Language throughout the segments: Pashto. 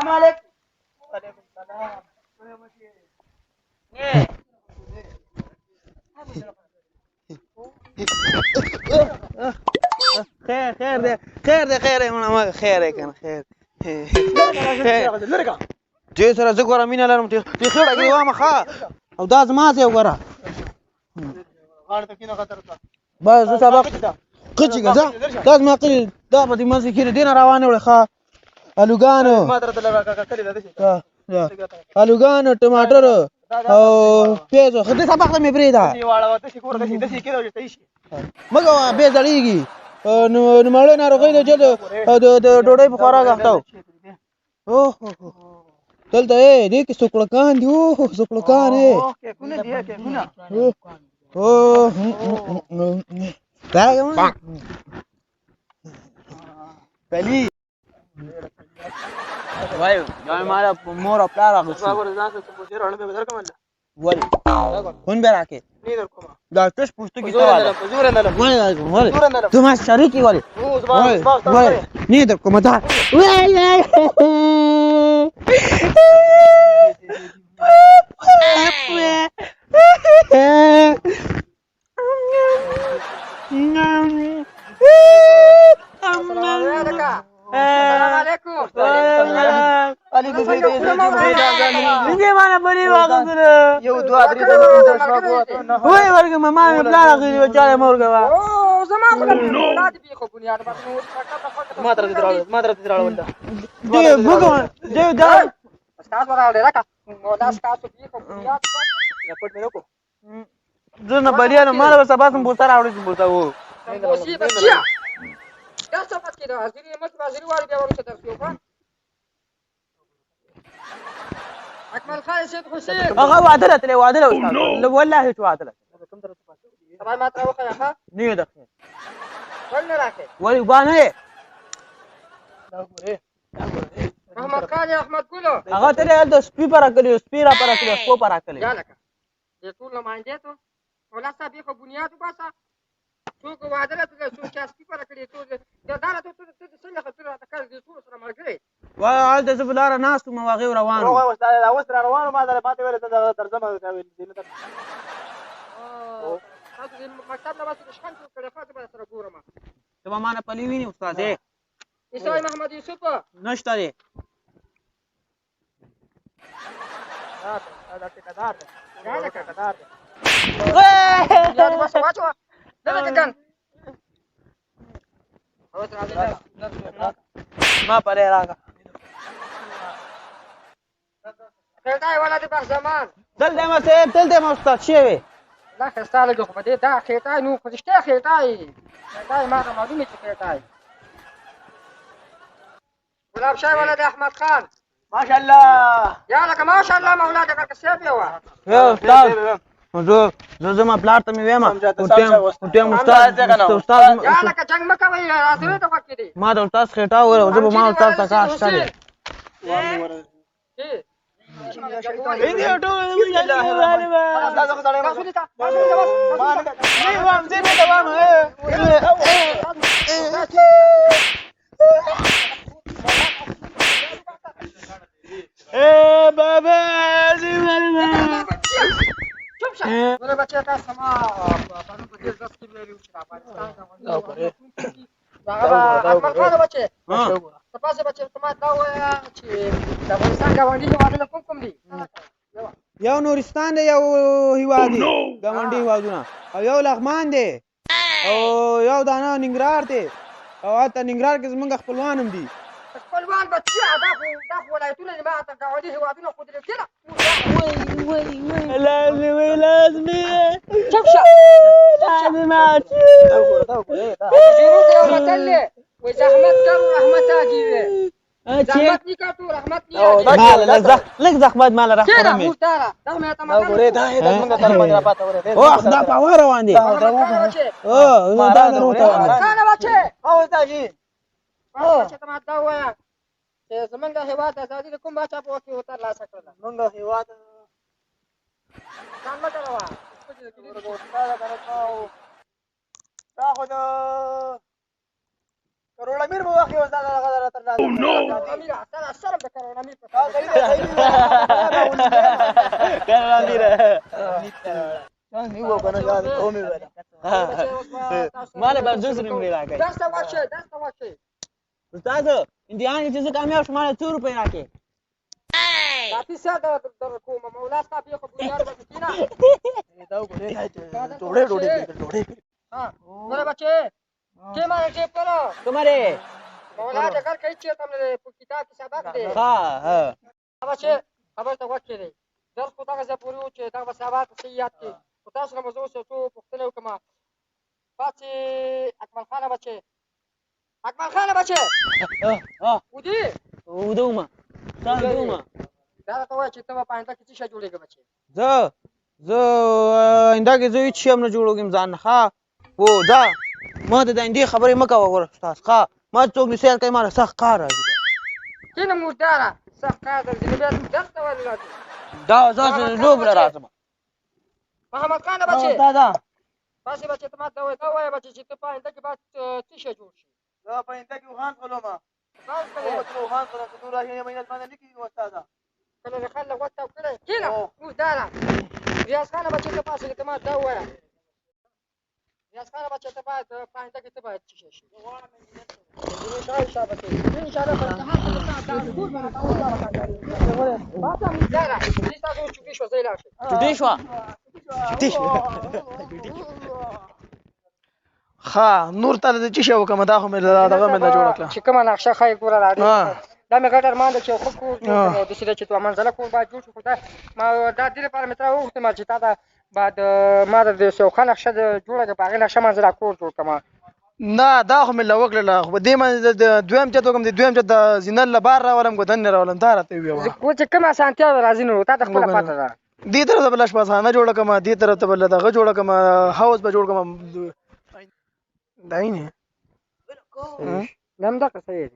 السلام علیکم. وعلیکم السلام. خیر دی مړه خیر یې کنه خیر دې سره زه ګوره مینه لرم دې خېړه کې وامه ښه او دا زما ځای وګوره بس زه سبق قچې که دا زما قلي دا په دې منځ کې کښېنه دې نه روانې وړې ښه الوګانو ټماټر او پیاز خو دې سبق ته مې پرېږده مه کوه بې زړېږي نوموړی ناروغۍ ده چې د ډوډۍ په خوراک اخته و دلته دې کې سوکړکان دي سوکړکان پلي وایو دا مې ماله په مور او پلار اخیستي ولې خون بیا راکې دا تش پوستکي ته ما شریکې ولې نه در کومه دا mana beri waktu tu? یو دوه درې وای ورګه ماما مې بلا راغلی و چاله مورګه وا. او زما خو ولادت به خو بنیاد باندې نو ما تر دې راول ده. دې بګو دې دا استاد ورا لرا کا نو دا استاد به خو بنیاد پټ مې وکړو. زه نه بلیا نه مال به سبا سم بوتر راوړې سم بوتر وو. موسی بچیا. دا څه پات کېده حاضرې مت حاضرې واره بیا ورته درسو کا. اکمل خان سید حسین هغه وعده راته وعده استاد والله هیڅ وعده راته سبا ما تر وخه ها نه ده ول راکې ولی وانه محمد خان احمد ګلو هغه ته د سپی پر کړی سپی را پر کړی سپو پر کړی یا لکه دې ټول نمائنده ته ولا صاحب خو بنیاد وباسه څوک وعده راته څوک چې سپی پر کړی ته دا دارته ته څنګه خطر راته کړی دې ټول سره ملګری وای د زبلاره ناس ته مواغې روان اوس روانو ما در پاتې ویل ته ترجمه کوي دې تاسو دې مکتب نه واسه شخص کړه فاطمه سره ګورم ته ما نه پلی ویني استاد عیسی محمد یوسف نشته دی دا ټیکدار دا ټیکدار یا بس واچو دا ټیکن او تر ما پرې راغا خېټای ولا د بخ زمان دل دې ما سه دل دې ما استاد شي لا خستاله جو په دې دا خېټای نو خوشته خېټای ما ته معلومه چې خېټای ګلاب شاه ولد احمد خان ماشاء الله یا لکه ماشاء الله مولا دې کا سیب یو استاد زه ما پلار ته مې وایم ټیم استاد یا لکه جنگ مکوي راځي ته وکړي دي ما د استاد خېټا وره زه به ما استاد ته کار شته بابا मेरे बच्चे का समा बानू को दिल 10 की वैल्यू से पाकिस्तान का अहमद खान बच्चे तपास बच्चे समाज دا ویا چې د افغانستان غونډي هیوادونه کوم دي یو نورستان دی یو هیواد دی غونډي هیوادونه او یو لغمان دی او یو دانه ننګرهار دی او حتی ننګرهار کې زمونږ خپلوان هم دي خپلوان بچي دا ولایتونه ما ته غونډي هیوادونه خو دې کړه لازمي شوف ما وي زحمت كانوا رحمت اجي زحمت ني كاتو رحمت ني لك زحمت مال رحمت رمي دا ما ته ما غوري دا څنګه تر ما پاته وره او خدا پاور روان دي او دا وروته خان بچي او تاجي چې ته ما دا وایا چې زمونږ هیواد ازادي کوم باچا په وخت وته لا سکړه موږ هیواد ځان مته روا کروڑ امیر به واخې اوس دا دغه تر لاسه امیر اصلا شرم د کروڑ امیر په دا صحیح دی صحیح دی کروڑ امیر نیو کنه دا قومي ولا مال به دوسری مې راکړي داسته واشه استاد امتحان کې چې کامیاب شوم مال 2 روپۍ راکړي دا پیسه در کومه مولا صاحب یو خو بنیاد به کینا دا وګورئ ډوډۍ ها میرے بچے के मारे टेप करो तुम्हारे مولا د کار کوي چې تمره په کتاب کې سبق دی ها بچے خبر ته وکړي دی درس کو تاګه پوری و چې دا سبق سیات کې او تاسو نه مزو څه تو پختنه وکما پاتې اکمل خان بچے ودي ودوما دا ته وای چې ته په پاینده کې څه جوړېږي بچے زه انده کې زه هیڅ شی هم نه جوړوم ځان ښه و دا ما د دندې خبرې مه کوه ور استاد ښه ما څوک نصیحت کوي ما سخت کار راځي کینه مرداره سخت کار درځي نو بیا درس ته ولې راځي دا زه لوبله راځم محمد خان بچے دا باسي بچے ته ما ته وای بچے چې ته پاینده کې بعد څه شی جوړ شي زه پاینده کې وخان خلوم خان کله وخان خلوم نور راځي مینه باندې لیکي استاد کله خلک وټاو کړي کینه مرداره ریاض خان بچے ته پاسه ته ما ته وای ریاض خان بچے ته بعد پاینده کې ته باید څه شي ان شاء الله په امتحان کې تاسو ټول باندې تاسو مرداره دې تاسو چوکي شو زیلا شي چټي شو ها نور ته د چی شو کوم دا خو مې دغه مې نه جوړ کړه چې کومه نقشه خای ګوره راځي دا مې ګټر مان چې خو کو د سره چې تو منځله کو با جوړ شو دا ما دا دې لپاره مې تر وخت ما چې تا دا بعد ما د سوخه نقشه جوړه باغ نقشه منځله کور جوړ کما نه دا خو مې لوکړه خو دې ما د دویم چته کوم د دویم چته د زینل لبار راولم کو دن راولم دا راته ویو کو چې کومه سانتیا راځي نو تا خپل پاته ده دې طرف ته بلش پاسانه جوړه کما دې طرف ته بل دغه جوړه کما هاوس به جوړ کما داینه نم دا څه دی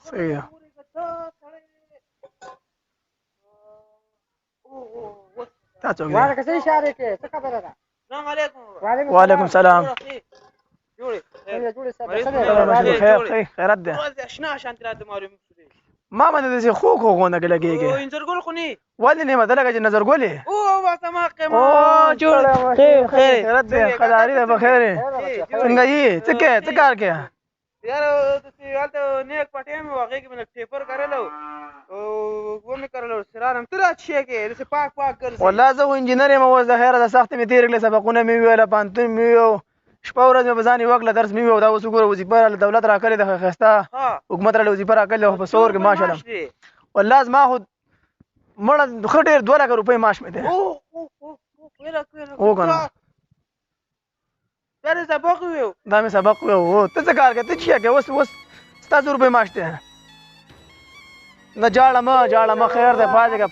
صحیح تاسو وعلیکم السلام اشاره کې څه خبره ده السلام علیکم وعلیکم السلام جوړې سره خیرت ده اشنا شانت راته معلوم ما باندې دې خو غونه لګيږي او انځر ګل خو نه ولې نه مدلګه چې نظر ګولې او واسه ما قیمه او جوړ خیر خیرت ده خدای دې بخیر څنګه یې څه کار کې یار تاسو حالته نیک پټه مې واغې کې مې ټیپر کړلو او و مې کړلو سرانم تر اچي کې دې پاک کړ والله زه انجینر یم او زه خیره د سخت مې تیر کړل سبقونه مې ویل پانتون مې ویو شپه ورځ مې بزاني وکړه درس مې ویو دا اوس وګوره وظیفه دولت راکړې د خسته حکومت را وظیفه راکړې په سور کې ماشاءالله والله زما خو مړه خټیر 2 لک روپۍ معاش مې ده او کنه دا سبق ویو دا مې سبق ویو ته څه کار کوې ته چی کوې اوس 700 روپۍ معاش ده نه جاړه ما خیر ده پاجګه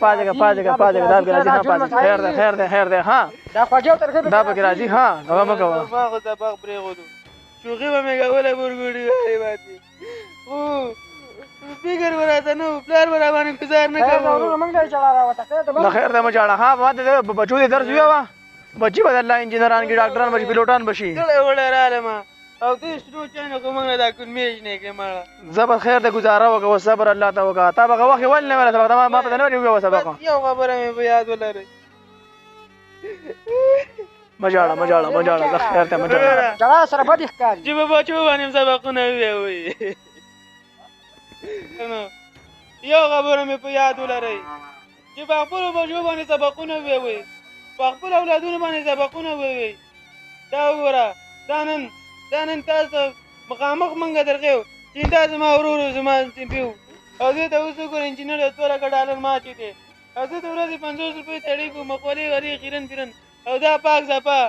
دا به راځي ها پاجګه خیر ده ها دا خواجو ترخه دا به راځي ها هغه مګو باغ د باغ پرې غوډو شوخي به مې غوله ورګوډي وای باندې او فکر ورته نو پلار ور باندې گزار نه کوم موږ یې چلا راوته نه خیر ده ما جاړه ها ما د بچو دې درس ویوا بچي بدل انجینران کې ډاکټران بچي پیلوټان بشي وړه رااله ما او دې شنو چانه کومه دا کوم میج نه کې ما زبر خیر ده گزاره وکړه صبر الله ته وکړه تا به وخت ول نه ولا سبق ما په نه ویو سبق یو خبره مې یاد ولري مجاړه زه خیر ته مجاړه جلا سره بده ښکاری چې به بچو باندې سبقونه وی نو یو خبره مې په یاد ولري چې په خپل بچو باندې سبقونه وی په خپل اولادونو باندې سبقونه وی دا وګوره دا نن تاسو مخامخ منګه درغیو چې تاسو ما ورور زما پیو او دې ته اوس وګورئ انجینر 2 لک ډالر ماته دي او زه د ورځې 50 روپۍ تړي کوم مقولې غری خیرن او دا پاک زپا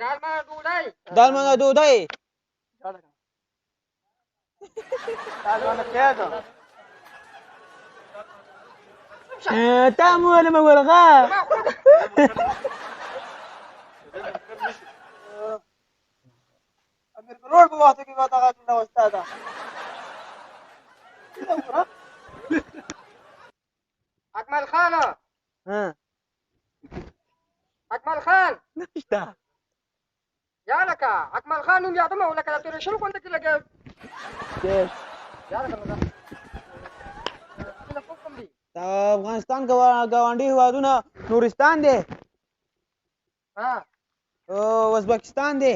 दाल मा डुडाई दाल मांगा दूध आहे त्यामुळे मग बरं का रोड पे बात की बात आगा तुमने वस्ता था अकमल खान हं. अकमल खान नष्टा. या ना का अकमल खान तुम्ही आता मग का तुला शुरू कोणतं केलं गे ते या ना का तुला खूप कमी अफगानिस्तान गवांडी हुआ तू ना नूरिस्तान दे हा उझबेकिस्तान दे